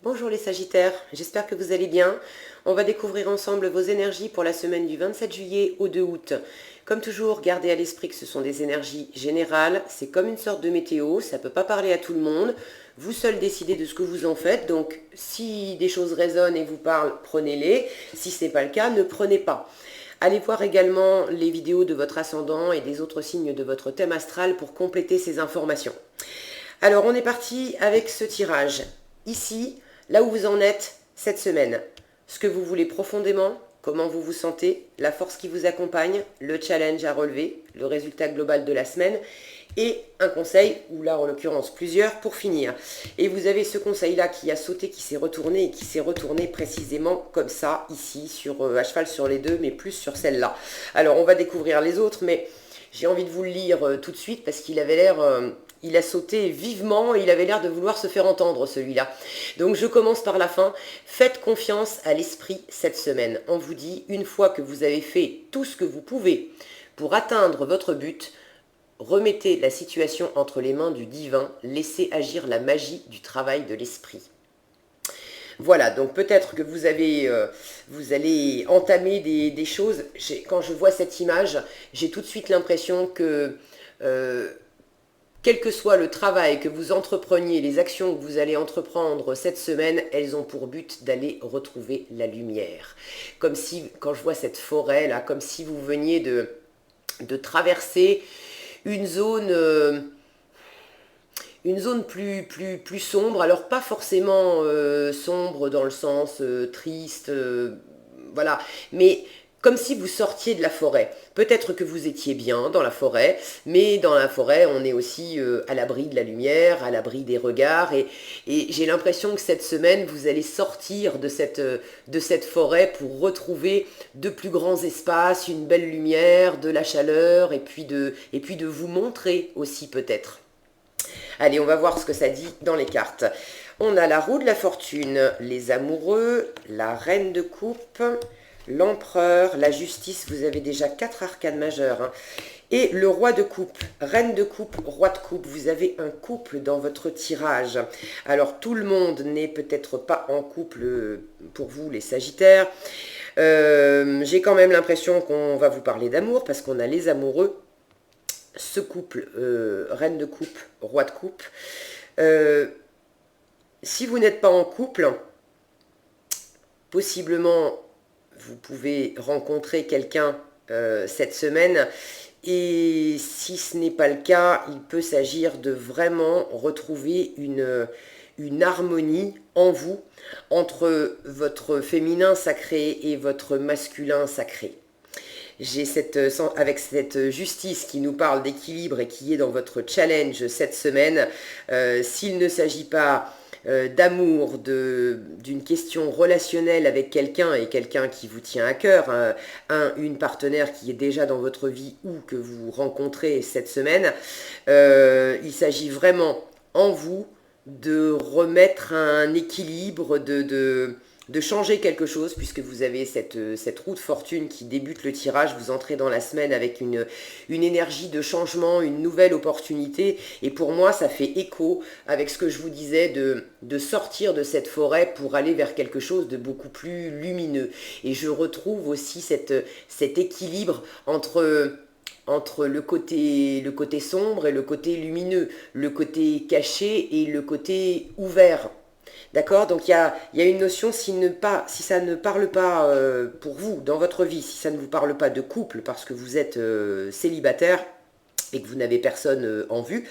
Bonjour les Sagittaires, j'espère que vous allez bien. On va découvrir ensemble vos énergies pour la semaine du 27 juillet au 2 août. Comme toujours, gardez à l'esprit que ce sont des énergies générales, c'est comme une sorte de météo, ça ne peut pas parler à tout le monde. Vous seul décidez de ce que vous en faites, donc si des choses résonnent et vous parlent, prenez-les. Si ce n'est pas le cas, ne prenez pas. Allez voir également les vidéos de votre ascendant et des autres signes de votre thème astral pour compléter ces informations. Alors on est parti avec ce tirage. Ici, là où vous en êtes cette semaine, ce que vous voulez profondément, comment vous vous sentez, la force qui vous accompagne, le challenge à relever, le résultat global de la semaine et un conseil, ou là en l'occurrence plusieurs, pour finir. Et vous avez ce conseil-là qui a sauté, qui s'est retourné et qui s'est retourné précisément comme ça, ici, à cheval sur les deux, mais plus sur celle-là. Alors on va découvrir les autres, mais j'ai envie de vous le lire tout de suite parce qu'il avait l'air... il a sauté vivement et il avait l'air de vouloir se faire entendre celui-là. Donc je commence par la fin. Faites confiance à l'esprit cette semaine. On vous dit, une fois que vous avez fait tout ce que vous pouvez pour atteindre votre but, remettez la situation entre les mains du divin, laissez agir la magie du travail de l'esprit. Voilà, donc peut-être que vous allez entamer des choses. Quand je vois cette image, j'ai tout de suite l'impression que... quel que soit le travail que vous entrepreniez, les actions que vous allez entreprendre cette semaine, elles ont pour but d'aller retrouver la lumière. Comme si, quand je vois cette forêt là, comme si vous veniez de traverser une zone plus sombre. Alors pas forcément sombre dans le sens triste, voilà, mais comme si vous sortiez de la forêt. Peut-être que vous étiez bien dans la forêt, mais dans la forêt, on est aussi à l'abri de la lumière, à l'abri des regards. Et j'ai l'impression que cette semaine, vous allez sortir de cette forêt pour retrouver de plus grands espaces, une belle lumière, de la chaleur, et puis de vous montrer aussi peut-être. Allez, on va voir ce que ça dit dans les cartes. On a la roue de la fortune, les amoureux, la reine de coupe, l'empereur, la justice, vous avez déjà 4 arcanes majeures, hein, et le roi de coupe, reine de coupe, roi de coupe, vous avez un couple dans votre tirage. Alors tout le monde n'est peut-être pas en couple pour vous les sagittaires, j'ai quand même l'impression qu'on va vous parler d'amour parce qu'on a les amoureux, ce couple, reine de coupe, roi de coupe. Si vous n'êtes pas en couple, possiblement vous pouvez rencontrer quelqu'un cette semaine, et si ce n'est pas le cas, il peut s'agir de vraiment retrouver une harmonie en vous entre votre féminin sacré et votre masculin sacré. J'ai avec cette justice qui nous parle d'équilibre et qui est dans votre challenge cette semaine, s'il ne s'agit pas d'amour, d'une question relationnelle avec quelqu'un et quelqu'un qui vous tient à cœur, une partenaire qui est déjà dans votre vie ou que vous rencontrez cette semaine, il s'agit vraiment en vous de remettre un équilibre, de changer quelque chose, puisque vous avez cette roue de fortune qui débute le tirage, vous entrez dans la semaine avec une énergie de changement, une nouvelle opportunité, et pour moi ça fait écho avec ce que je vous disais de sortir de cette forêt pour aller vers quelque chose de beaucoup plus lumineux. Et je retrouve aussi cet équilibre entre le côté sombre et le côté lumineux, le côté caché et le côté ouvert. D'accord? Donc il y a une notion, si ça ne parle pas pour vous, dans votre vie, si ça ne vous parle pas de couple, parce que vous êtes célibataire et que vous n'avez personne en vue,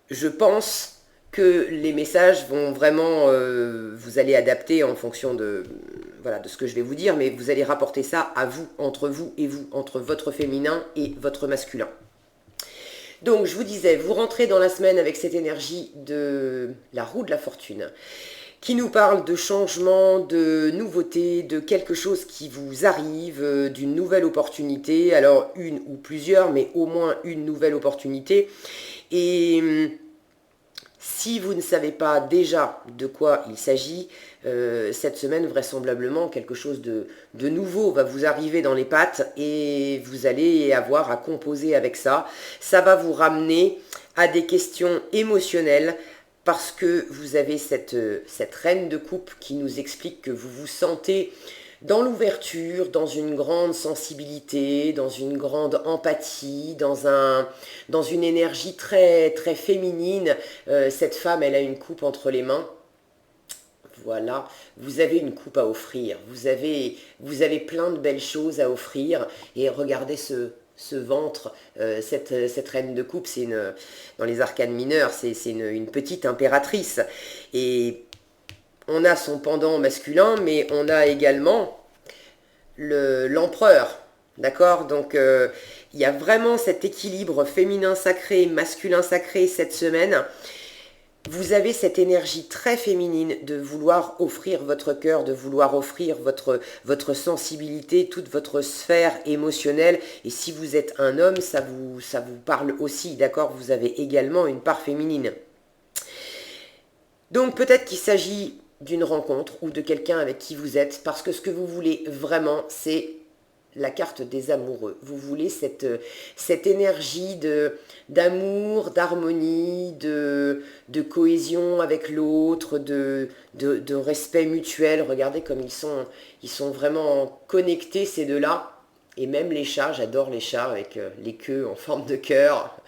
je pense que les messages vont vraiment, vous allez adapter en fonction de ce que je vais vous dire, mais vous allez rapporter ça à vous, entre votre féminin et votre masculin. Donc, je vous disais, vous rentrez dans la semaine avec cette énergie de la roue de la fortune, qui nous parle de changement, de nouveauté, de quelque chose qui vous arrive, d'une nouvelle opportunité, alors une ou plusieurs, mais au moins une nouvelle opportunité. Et si vous ne savez pas déjà de quoi il s'agit, cette semaine, vraisemblablement, quelque chose de nouveau va vous arriver dans les pattes et vous allez avoir à composer avec ça. Ça va vous ramener à des questions émotionnelles, parce que vous avez cette reine de coupe qui nous explique que vous vous sentez dans l'ouverture, dans une grande sensibilité, dans une grande empathie, dans une énergie très, très féminine. Cette femme, elle a une coupe entre les mains. Voilà, vous avez une coupe à offrir, vous avez plein de belles choses à offrir, et regardez ce ventre, cette reine de coupe, dans les arcanes mineures, c'est une petite impératrice, et on a son pendant masculin, mais on a également l'empereur, d'accord? Donc il y a vraiment cet équilibre féminin sacré, masculin sacré cette semaine. Vous avez cette énergie très féminine de vouloir offrir votre cœur, de vouloir offrir votre sensibilité, toute votre sphère émotionnelle. Et si vous êtes un homme, ça vous parle aussi, d'accord? Vous avez également une part féminine. Donc peut-être qu'il s'agit d'une rencontre ou de quelqu'un avec qui vous êtes, parce que ce que vous voulez vraiment, c'est la carte des amoureux. Vous voulez cette énergie d'amour, d'harmonie, de cohésion avec l'autre, de respect mutuel. Regardez comme ils sont vraiment connectés, ces deux-là. Et même les chats, j'adore les chats avec les queues en forme de cœur.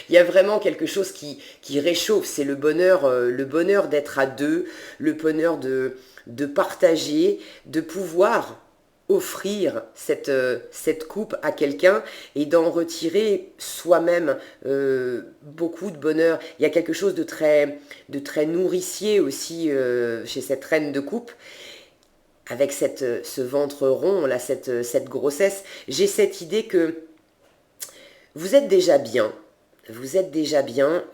Il y a vraiment quelque chose qui réchauffe. C'est le bonheur d'être à deux, le bonheur de partager, de pouvoir offrir cette coupe à quelqu'un et d'en retirer soi-même beaucoup de bonheur. Il y a quelque chose de très nourricier aussi chez cette reine de coupe, avec ce ventre rond, là, cette grossesse. J'ai cette idée que vous êtes déjà bien,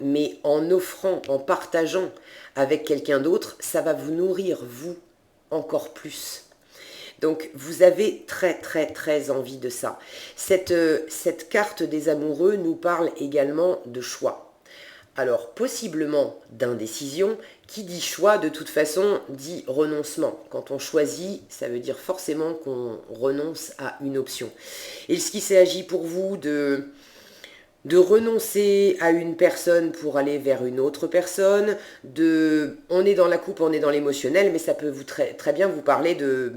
mais en offrant, en partageant avec quelqu'un d'autre, ça va vous nourrir, vous, encore plus. Donc, vous avez très, très, très envie de ça. Cette carte des amoureux nous parle également de choix. Alors, possiblement d'indécision. Qui dit choix, de toute façon, dit renoncement. Quand on choisit, ça veut dire forcément qu'on renonce à une option. Et ce qui s'agit pour vous de renoncer à une personne pour aller vers une autre personne, on est dans la coupe, on est dans l'émotionnel, mais ça peut très, très bien vous parler de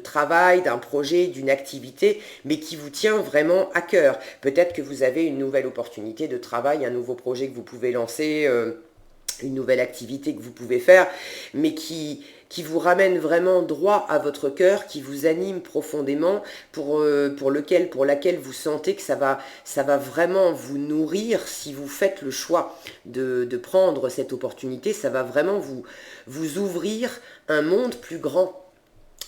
travail, d'un projet, d'une activité, mais qui vous tient vraiment à cœur. Peut-être que vous avez une nouvelle opportunité de travail, un nouveau projet que vous pouvez lancer, une nouvelle activité que vous pouvez faire, mais qui vous ramène vraiment droit à votre cœur, qui vous anime profondément, pour laquelle vous sentez que ça va vraiment vous nourrir si vous faites le choix de prendre cette opportunité. Ça va vraiment vous ouvrir un monde plus grand,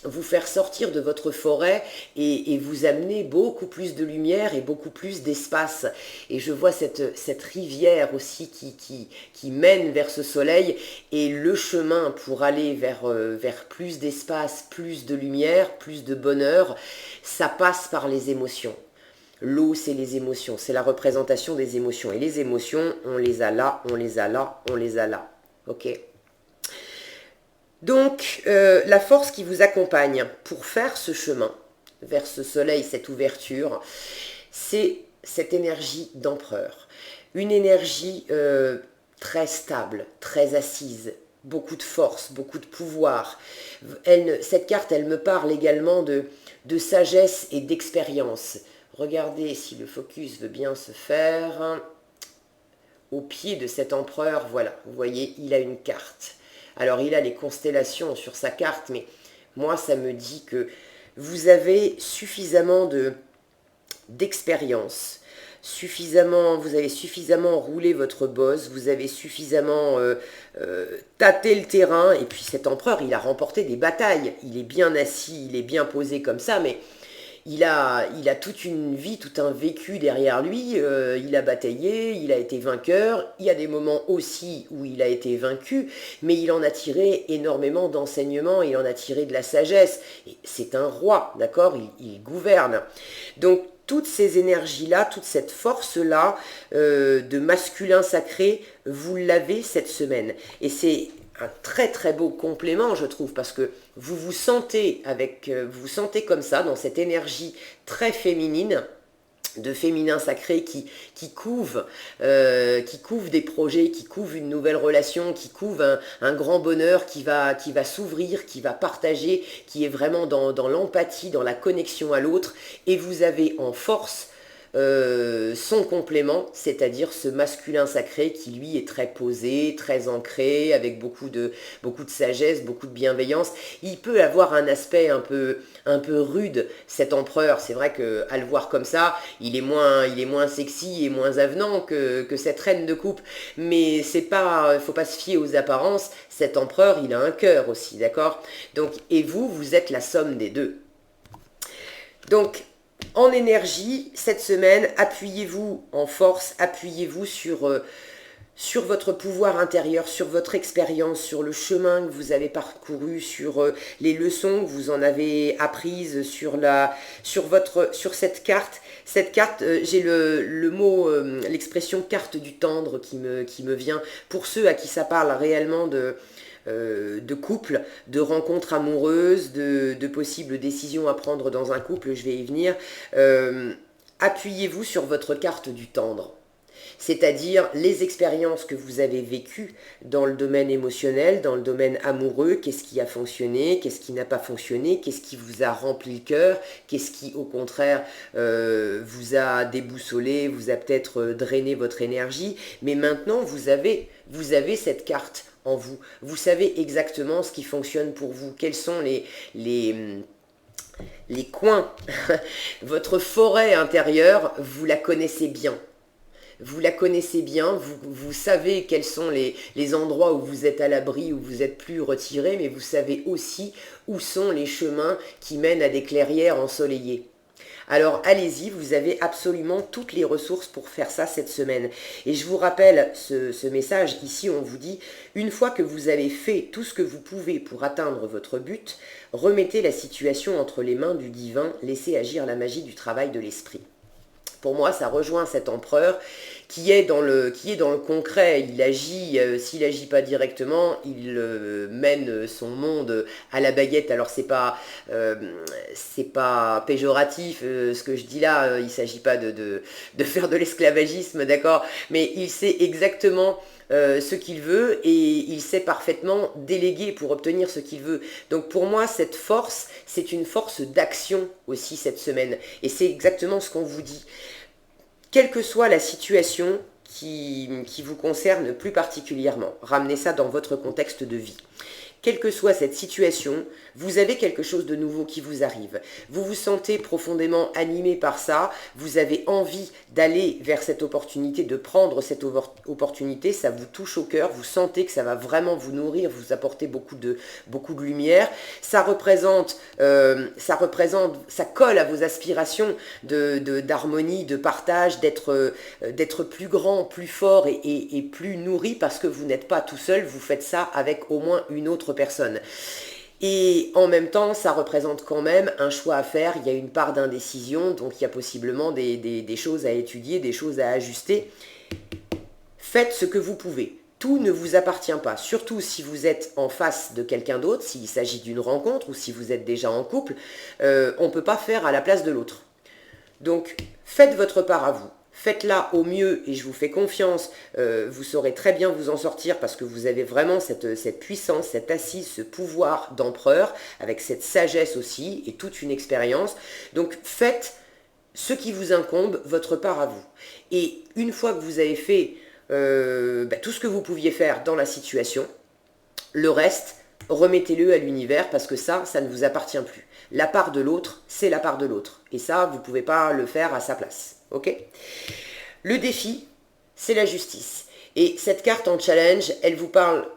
vous faire sortir de votre forêt et vous amener beaucoup plus de lumière et beaucoup plus d'espace. Et je vois cette rivière aussi qui mène vers ce soleil, et le chemin pour aller vers plus d'espace, plus de lumière, plus de bonheur, ça passe par les émotions. L'eau, c'est les émotions, c'est la représentation des émotions. Et les émotions, on les a là, on les a là, on les a là. Ok ? Donc, la force qui vous accompagne pour faire ce chemin vers ce soleil, cette ouverture, c'est cette énergie d'empereur. Une énergie très stable, très assise, beaucoup de force, beaucoup de pouvoir. Cette carte, elle me parle également de sagesse et d'expérience. Regardez si le focus veut bien se faire. Au pied de cet empereur, voilà, vous voyez, il a une carte. Alors, il a les constellations sur sa carte, mais moi, ça me dit que vous avez suffisamment d'expérience, vous avez suffisamment roulé votre bosse, vous avez suffisamment tâté le terrain, et puis cet empereur, il a remporté des batailles. Il est bien assis, il est bien posé comme ça, mais il a toute une vie, tout un vécu derrière lui, il a bataillé, il a été vainqueur, il y a des moments aussi où il a été vaincu, mais il en a tiré énormément d'enseignements, il en a tiré de la sagesse. C'est un roi, d'accord, il gouverne. Donc toutes ces énergies-là, toute cette force-là de masculin sacré, vous l'avez cette semaine. Et c'est un très très beau complément, je trouve, parce que vous sentez comme ça, dans cette énergie très féminine, de féminin sacré qui couve des projets, qui couve une nouvelle relation, qui couve un grand bonheur, qui va s'ouvrir, qui va partager, qui est vraiment dans l'empathie, dans la connexion à l'autre. Et vous avez en force son complément, c'est-à-dire ce masculin sacré qui lui est très posé, très ancré, avec beaucoup de sagesse, beaucoup de bienveillance. Il peut avoir un aspect un peu rude, cet empereur. C'est vrai qu'à le voir comme ça, il est moins sexy et moins avenant que cette reine de coupe. Mais c'est pas, faut pas se fier aux apparences. Cet empereur, il a un cœur aussi, d'accord? Donc, et vous êtes la somme des deux. Donc, en énergie, cette semaine, appuyez-vous en force, appuyez-vous sur votre pouvoir intérieur, sur votre expérience, sur le chemin que vous avez parcouru, sur les leçons que vous en avez apprises, sur cette carte. Cette carte, j'ai le mot, l'expression carte du tendre qui me vient. Pour ceux à qui ça parle réellement de couple, de rencontres amoureuses, de possibles décisions à prendre dans un couple, je vais y venir. Appuyez-vous sur votre carte du tendre. C'est-à-dire les expériences que vous avez vécues dans le domaine émotionnel, dans le domaine amoureux, qu'est-ce qui a fonctionné, qu'est-ce qui n'a pas fonctionné, qu'est-ce qui vous a rempli le cœur, qu'est-ce qui au contraire vous a déboussolé, vous a peut-être drainé votre énergie, mais maintenant vous avez cette carte en vous. Vous savez exactement ce qui fonctionne pour vous, quels sont les coins. Votre forêt intérieure, vous la connaissez bien. Vous la connaissez bien, vous savez quels sont les endroits où vous êtes à l'abri, où vous êtes plus retiré, mais vous savez aussi où sont les chemins qui mènent à des clairières ensoleillées. Alors allez-y, vous avez absolument toutes les ressources pour faire ça cette semaine. Et je vous rappelle ce message, ici on vous dit, une fois que vous avez fait tout ce que vous pouvez pour atteindre votre but, remettez la situation entre les mains du divin, laissez agir la magie du travail de l'esprit. Pour moi, ça rejoint cet empereur qui est dans le concret. Il agit, s'il n'agit pas directement, il mène son monde à la baguette. Alors c'est pas péjoratif ce que je dis là. Il ne s'agit pas de faire de l'esclavagisme, d'accord. Mais il sait exactement ce qu'il veut et il sait parfaitement déléguer pour obtenir ce qu'il veut. Donc pour moi, cette force, c'est une force d'action aussi cette semaine. Et c'est exactement ce qu'on vous dit. Quelle que soit la situation qui vous concerne plus particulièrement, ramenez ça dans votre contexte de vie. Quelle que soit cette situation, vous avez quelque chose de nouveau qui vous arrive. Vous vous sentez profondément animé par ça, vous avez envie d'aller vers cette opportunité, de prendre cette opportunité, ça vous touche au cœur, vous sentez que ça va vraiment vous nourrir, vous apporter beaucoup de lumière. Ça colle à vos aspirations d'harmonie, de partage, d'être plus grand, plus fort et plus nourri parce que vous n'êtes pas tout seul, vous faites ça avec au moins une autre personne. Et en même temps, ça représente quand même un choix à faire, il y a une part d'indécision, donc il y a possiblement des choses à étudier, des choses à ajuster. Faites ce que vous pouvez. Tout ne vous appartient pas, surtout si vous êtes en face de quelqu'un d'autre, s'il s'agit d'une rencontre ou si vous êtes déjà en couple, on ne peut pas faire à la place de l'autre. Donc, faites votre part à vous. Faites-la au mieux et je vous fais confiance, vous saurez très bien vous en sortir parce que vous avez vraiment cette puissance, cette assise, ce pouvoir d'empereur avec cette sagesse aussi et toute une expérience. Donc faites ce qui vous incombe, votre part à vous. Et une fois que vous avez fait tout ce que vous pouviez faire dans la situation, le reste, remettez-le à l'univers parce que ça ne vous appartient plus. La part de l'autre, c'est la part de l'autre. Et ça, vous ne pouvez pas le faire à sa place. Ok ? Le défi, c'est la justice. Et cette carte en challenge, elle vous parle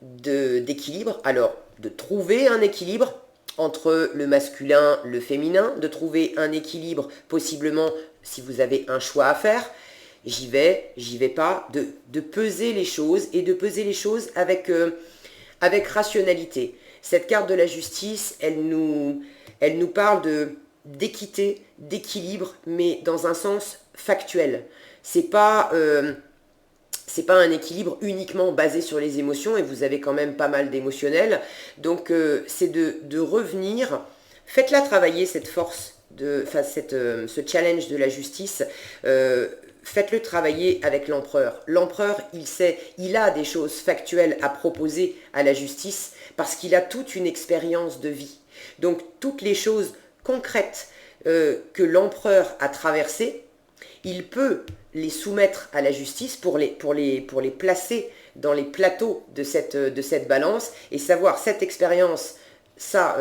d'équilibre. Alors, de trouver un équilibre entre le masculin, le féminin, de trouver un équilibre possiblement si vous avez un choix à faire. J'y vais pas, de peser les choses et de peser les choses avec rationalité. Cette carte de la justice, elle nous parle d'équité, d'équilibre, mais dans un sens factuel. C'est pas un équilibre uniquement basé sur les émotions, et vous avez quand même pas mal d'émotionnel. Donc c'est de revenir, faites-la travailler cette force enfin ce challenge de la justice, faites-le travailler avec l'empereur. L'empereur, il sait, il a des choses factuelles à proposer à la justice parce qu'il a toute une expérience de vie. Donc toutes les choses concrètes que l'empereur a traversées, il peut les soumettre à la justice pour les placer dans les plateaux de cette balance et savoir cette expérience, ça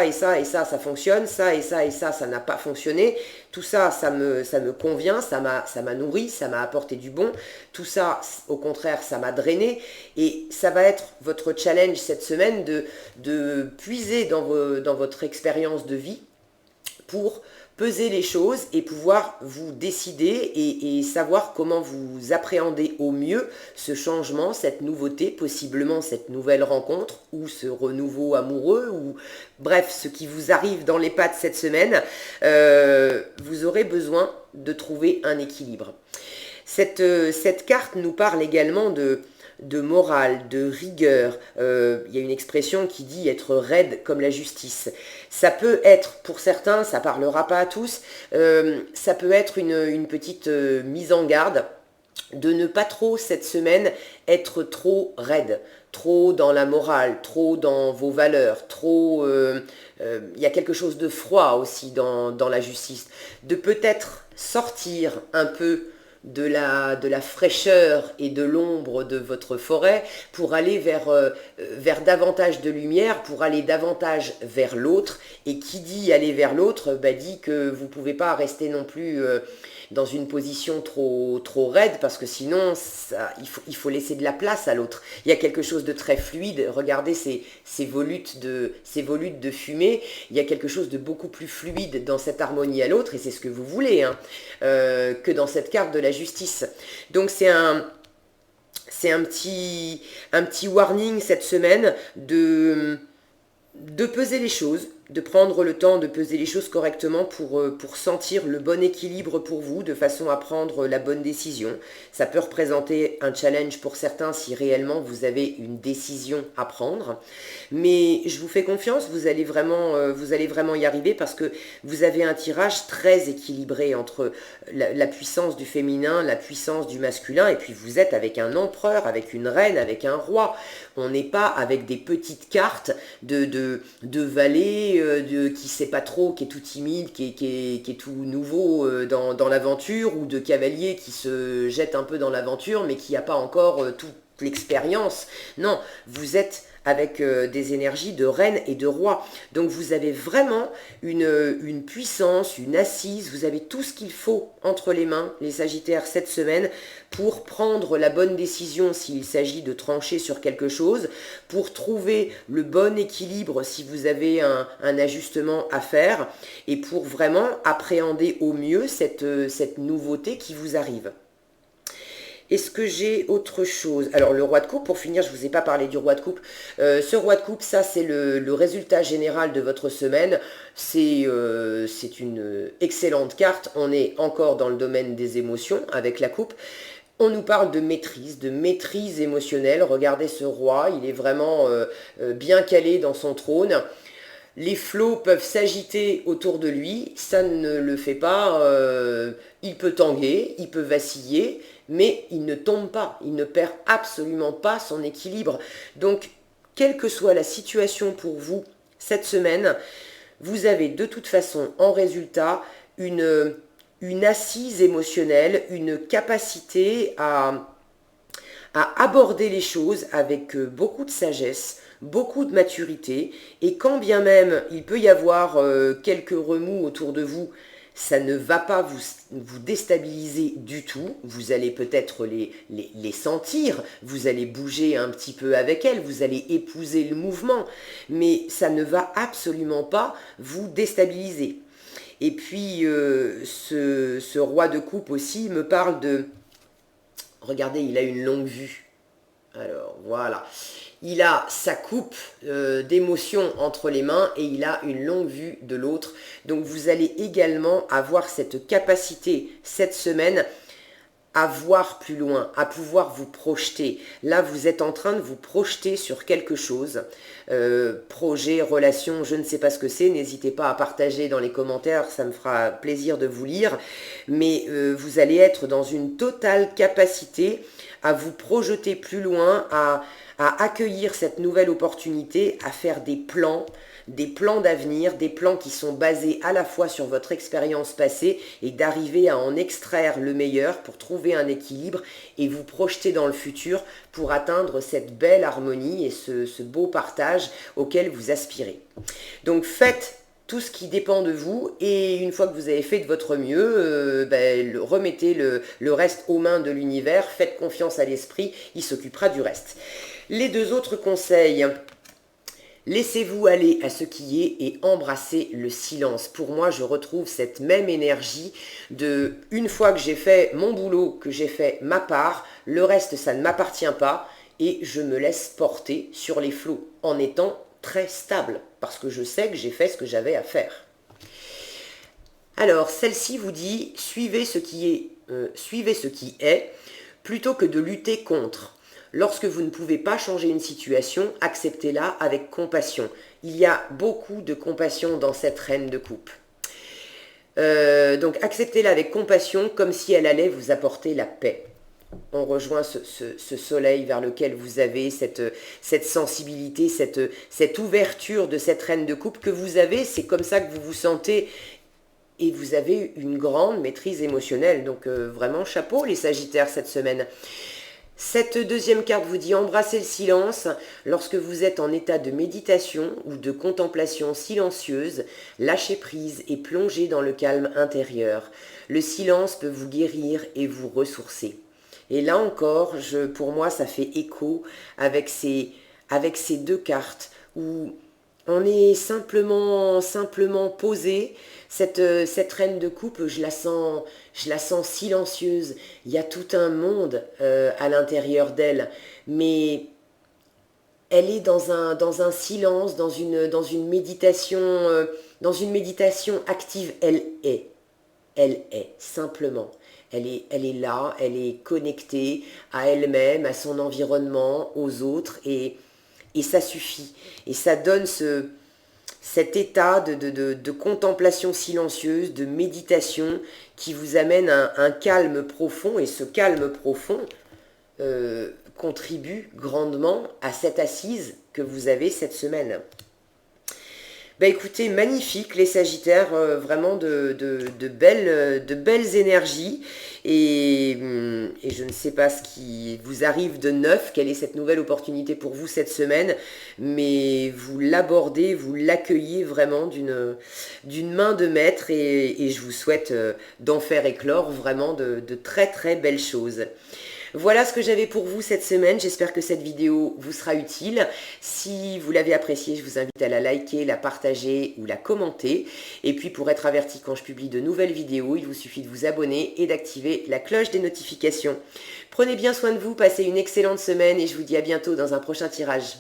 et ça et ça fonctionne, ça et ça et ça n'a pas fonctionné, tout ça, ça me convient, ça m'a nourri, ça m'a apporté du bon, tout ça, au contraire, ça m'a drainé, et ça va être votre challenge cette semaine de puiser dans votre expérience de vie pour peser les choses et pouvoir vous décider et savoir comment vous appréhendez au mieux ce changement, cette nouveauté, possiblement cette nouvelle rencontre ou ce renouveau amoureux ou bref, ce qui vous arrive dans les pattes cette semaine. Vous aurez besoin de trouver un équilibre. Cette carte nous parle également de morale, de rigueur. Il y a une expression qui dit être raide comme la justice. Ça peut être, pour certains, ça parlera pas à tous, ça peut être une petite mise en garde de ne pas trop cette semaine être trop raide, trop dans la morale, trop dans vos valeurs, trop... il y a quelque chose de froid aussi dans la justice. De peut-être sortir un peu de la fraîcheur et de l'ombre de votre forêt pour aller vers davantage de lumière, pour aller davantage vers l'autre. Et qui dit aller vers l'autre, dit que vous ne pouvez pas rester non plus dans une position trop raide, parce que sinon, il faut laisser de la place à l'autre. Il y a quelque chose de très fluide. Regardez ces volutes de fumée. Il y a quelque chose de beaucoup plus fluide dans cette harmonie à l'autre, et c'est ce que vous voulez, hein, que dans cette carte de la justice. Donc c'est un petit warning cette semaine de peser les choses, de prendre le temps de peser les choses correctement pour sentir le bon équilibre pour vous, de façon à prendre la bonne décision. Ça peut représenter un challenge pour certains si réellement vous avez une décision à prendre. Mais je vous fais confiance, vous allez vraiment y arriver parce que vous avez un tirage très équilibré entre la puissance du féminin, la puissance du masculin, et puis vous êtes avec un empereur, avec une reine, avec un roi. On n'est pas avec des petites cartes de valet, qui sait pas trop, qui est tout timide, qui est tout nouveau dans l'aventure, ou de cavalier qui se jette un peu dans l'aventure mais qui n'a pas encore toute l'expérience. Non, vous êtes avec des énergies de reine et de roi. Donc vous avez vraiment une puissance, une assise, vous avez tout ce qu'il faut entre les mains, les Sagittaires, cette semaine, pour prendre la bonne décision s'il s'agit de trancher sur quelque chose, pour trouver le bon équilibre si vous avez un ajustement à faire, et pour vraiment appréhender au mieux cette nouveauté qui vous arrive. Est-ce que j'ai autre chose? Alors le roi de coupe, pour finir, je ne vous ai pas parlé du roi de coupe. Ce roi de coupe, ça c'est le résultat général de votre semaine. C'est une excellente carte. On est encore dans le domaine des émotions avec la coupe. On nous parle de maîtrise émotionnelle. Regardez ce roi, il est vraiment bien calé dans son trône. Les flots peuvent s'agiter autour de lui, ça ne le fait pas, il peut tanguer, il peut vaciller, mais il ne tombe pas, il ne perd absolument pas son équilibre. Donc, quelle que soit la situation pour vous cette semaine, vous avez de toute façon en résultat une assise émotionnelle, une capacité à aborder les choses avec beaucoup de sagesse, beaucoup de maturité, et quand bien même il peut y avoir quelques remous autour de vous, ça ne va pas vous déstabiliser du tout. Vous allez peut-être les sentir, vous allez bouger un petit peu avec elles, vous allez épouser le mouvement, mais ça ne va absolument pas vous déstabiliser. Et puis ce roi de coupe aussi me parle de... Regardez, il a une longue vue. Alors voilà, il a sa coupe d'émotions entre les mains et il a une longue vue de l'autre. Donc vous allez également avoir cette capacité cette semaine à voir plus loin, à pouvoir vous projeter. Là, vous êtes en train de vous projeter sur quelque chose. Projet, relation, je ne sais pas ce que c'est. N'hésitez pas à partager dans les commentaires, ça me fera plaisir de vous lire. Mais vous allez être dans une totale capacité à vous projeter plus loin, à accueillir cette nouvelle opportunité, à faire des plans d'avenir, des plans qui sont basés à la fois sur votre expérience passée et d'arriver à en extraire le meilleur pour trouver un équilibre et vous projeter dans le futur pour atteindre cette belle harmonie et ce beau partage auquel vous aspirez. Donc faites tout ce qui dépend de vous et une fois que vous avez fait de votre mieux, remettez le reste aux mains de l'univers, faites confiance à l'esprit, il s'occupera du reste. Les deux autres conseils: laissez-vous aller à ce qui est et embrassez le silence. Pour moi, je retrouve cette même énergie de une fois que j'ai fait mon boulot, que j'ai fait ma part, le reste, ça ne m'appartient pas et je me laisse porter sur les flots en étant très stable parce que je sais que j'ai fait ce que j'avais à faire. Alors, celle-ci vous dit suivez ce qui est plutôt que de lutter contre. Lorsque vous ne pouvez pas changer une situation, acceptez-la avec compassion. Il y a beaucoup de compassion dans cette reine de coupe. Donc acceptez-la avec compassion comme si elle allait vous apporter la paix. On rejoint ce soleil vers lequel vous avez cette sensibilité, cette ouverture de cette reine de coupe que vous avez. C'est comme ça que vous vous sentez et vous avez une grande maîtrise émotionnelle. Donc vraiment chapeau les Sagittaires cette semaine. Cette deuxième carte vous dit embrasser le silence. Lorsque vous êtes en état de méditation ou de contemplation silencieuse, lâchez prise et plongez dans le calme intérieur. Le silence peut vous guérir et vous ressourcer. Et là encore, pour moi, ça fait écho avec ces deux cartes où on est simplement posé. Cette reine de coupe, je la sens silencieuse. Il y a tout un monde à l'intérieur d'elle, mais elle est dans un silence, dans une méditation active. Elle est simplement. Elle est là, elle est connectée à elle-même, à son environnement, aux autres, et ça suffit. Et ça donne cet état de contemplation silencieuse, de méditation, qui vous amène un calme profond, et ce calme profond contribue grandement à cette assise que vous avez cette semaine. Écoutez, magnifique les Sagittaires, vraiment de belles énergies et je ne sais pas ce qui vous arrive de neuf, quelle est cette nouvelle opportunité pour vous cette semaine, mais vous l'abordez, vous l'accueillez vraiment d'une main de maître et je vous souhaite d'en faire éclore vraiment de très très belles choses. Voilà ce que j'avais pour vous cette semaine, j'espère que cette vidéo vous sera utile. Si vous l'avez appréciée, je vous invite à la liker, la partager ou la commenter. Et puis pour être averti quand je publie de nouvelles vidéos, il vous suffit de vous abonner et d'activer la cloche des notifications. Prenez bien soin de vous, passez une excellente semaine et je vous dis à bientôt dans un prochain tirage.